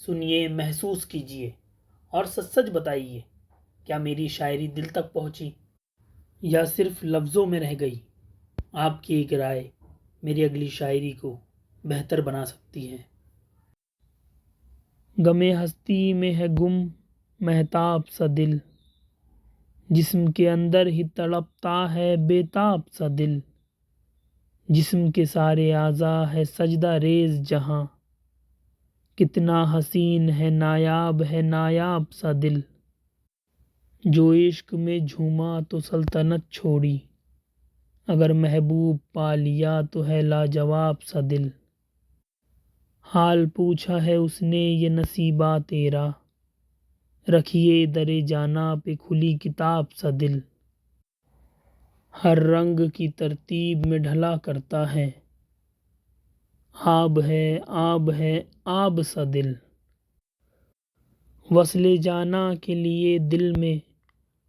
سنیے، محسوس کیجیے اور سچ سچ بتائیے، کیا میری شاعری دل تک پہنچی یا صرف لفظوں میں رہ گئی؟ آپ کی ایک رائے میری اگلی شاعری کو بہتر بنا سکتی ہے۔ غم ہستی میں ہے گم مہتاب سا دل، جسم کے اندر ہی تڑپتا ہے بے تاب سا دل، جسم کے سارے اعضاء ہے سجدہ ریز جہاں، کتنا حسین ہے نایاب سا دل، جو عشق میں جھوما تو سلطنت چھوڑی، اگر محبوب پا لیا تو ہے لاجواب سا دل، حال پوچھا ہے اس نے یہ نصیبہ تیرا، رکھیے در جانا پہ کھلی کتاب سا دل، ہر رنگ کی ترتیب میں ڈھلا کرتا ہے، آب ہے آب سا دل، وصل جانا کے لیے دل میں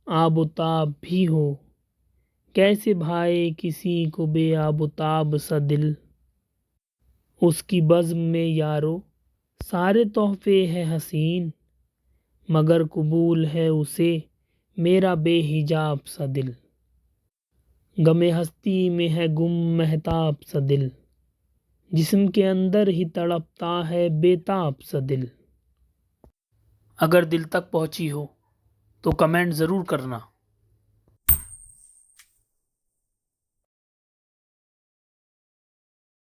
آب و تاب بھی ہو، کیسے بھائے کسی کو بے آب و تاب سا دل، اس کی بزم میں یارو سارے تحفے ہے حسین، مگر قبول ہے اسے میرا بے حجاب سا دل، غم ہستی میں ہے گم مہتاب سا دل، جسم کے اندر ہی تڑپتا ہے بے تاب سا دل۔ اگر دل تک پہنچی ہو تو کمنٹ ضرور کرنا۔